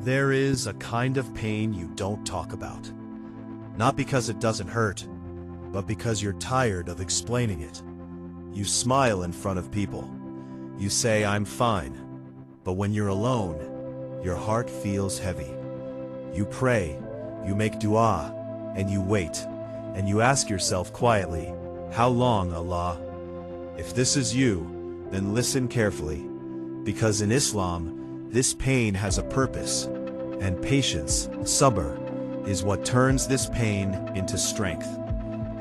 There is a kind of pain you don't talk about. Not because it doesn't hurt, but because you're tired of explaining it. You smile in front of people. You say, "I'm fine." But when you're alone, your heart feels heavy. You pray, you make dua, and you wait, and you ask yourself quietly, "How long, Allah?" If this is you, then listen carefully, because in Islam, this pain has a purpose, and patience, sabr, is what turns this pain into strength.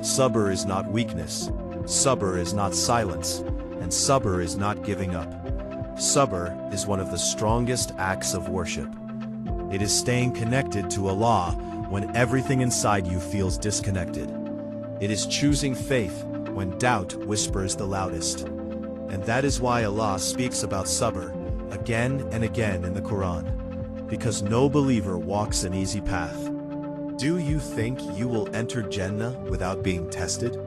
Sabr is not weakness, sabr is not silence, and sabr is not giving up. Sabr is one of the strongest acts of worship. It is staying connected to Allah when everything inside you feels disconnected. It is choosing faith when doubt whispers the loudest. And that is why Allah speaks about sabr again and again in the Quran, because no believer walks an easy path. Do you think you will enter Jannah without being tested?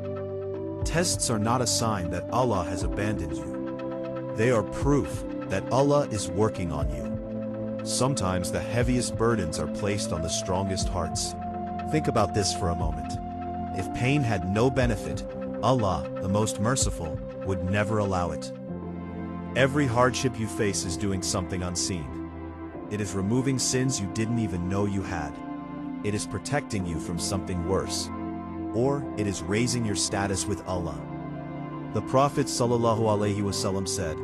Tests are not a sign that Allah has abandoned you. They are proof that Allah is working on you. Sometimes the heaviest burdens are placed on the strongest hearts. Think about this for a moment. If pain had no benefit, Allah, the most merciful, would never allow it. Every hardship you face is doing something unseen. It is removing sins you didn't even know you had. It is protecting you from something worse. Or it is raising your status with Allah. The Prophet ﷺ said,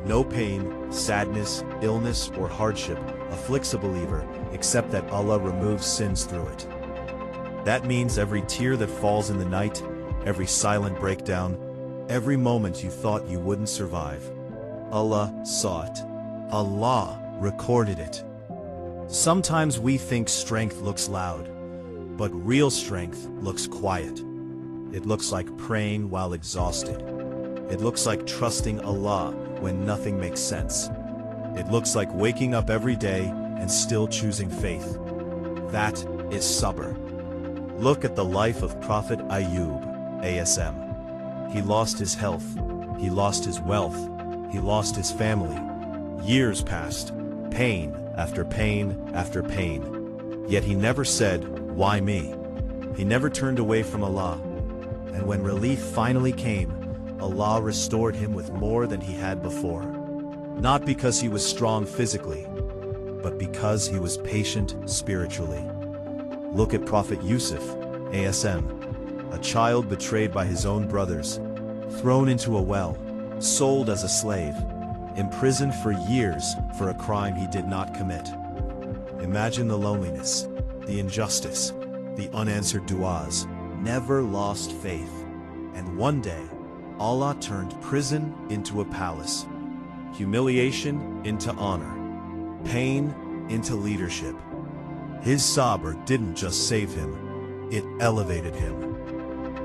"No pain, sadness, illness, or hardship afflicts a believer except that Allah removes sins through it." That means every tear that falls in the night, every silent breakdown, every moment you thought you wouldn't survive, Allah saw it. Allah recorded it. Sometimes we think strength looks loud, but real strength looks quiet. It looks like praying while exhausted. It looks like trusting Allah when nothing makes sense. It looks like waking up every day and still choosing faith. That is sabr. Look at the life of Prophet Ayub, ASM. He lost his health, he lost his wealth, he lost his family. Years passed, pain after pain after pain. Yet he never said, "Why me?" He never turned away from Allah. And when relief finally came, Allah restored him with more than he had before. Not because he was strong physically, but because he was patient spiritually. Look at Prophet Yusuf, ASM, a child betrayed by his own brothers, thrown into a well, sold as a slave, imprisoned for years for a crime he did not commit. Imagine the loneliness, the injustice, the unanswered du'as. Never lost faith. And one day, Allah turned prison into a palace, humiliation into honor, pain into leadership. His sabr didn't just save him, it elevated him.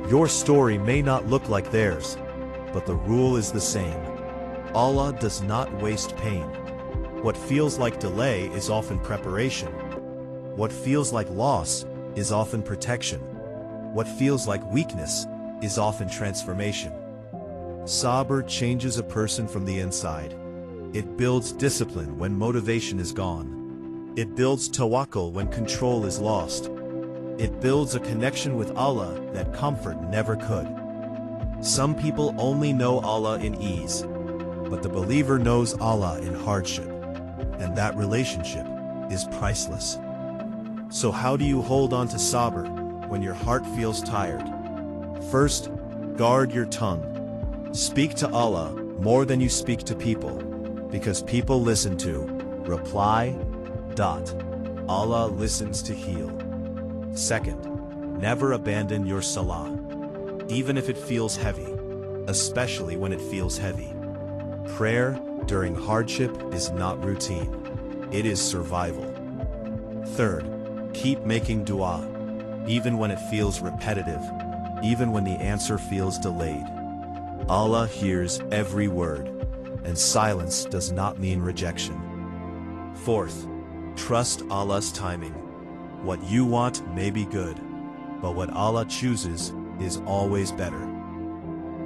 Your story may not look like theirs, but the rule is the same. Allah does not waste pain. What feels like delay is often preparation. What feels like loss is often protection. What feels like weakness is often transformation. Sabr changes a person from the inside. It builds discipline when motivation is gone. It builds tawakkul when control is lost. It builds a connection with Allah that comfort never could. Some people only know Allah in ease, but the believer knows Allah in hardship, and that relationship is priceless. So how do you hold on to sabr when your heart feels tired? First, guard your tongue. Speak to Allah more than you speak to people, because people listen to, reply, Allah listens to heal. Second, never abandon your salah, even if it feels heavy, especially when it feels heavy. Prayer during hardship is not routine, it is survival. Third, keep making dua, even when it feels repetitive, even when the answer feels delayed. Allah hears every word, and silence does not mean rejection. Fourth, trust Allah's timing. What you want may be good, but what Allah chooses is always better.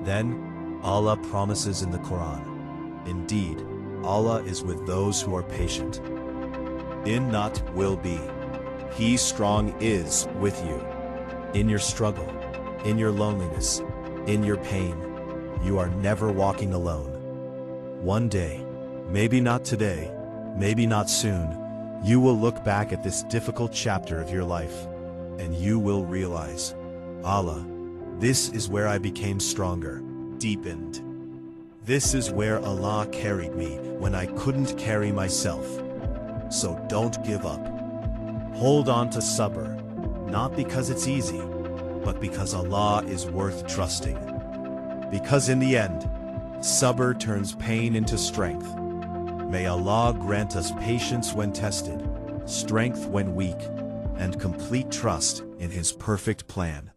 Then, Allah promises in the Quran, "Indeed, Allah is with those who are patient." In not will be. He strong is with you. In your struggle, in your loneliness, in your pain, you are never walking alone. One day, maybe not today, maybe not soon, you will look back at this difficult chapter of your life, and you will realize, Allah, this is where I became stronger, deepened. This is where Allah carried me when I couldn't carry myself. So don't give up. Hold on to sabr, not because it's easy, but because Allah is worth trusting. Because in the end, sabr turns pain into strength. May Allah grant us patience when tested, strength when weak, and complete trust in His perfect plan.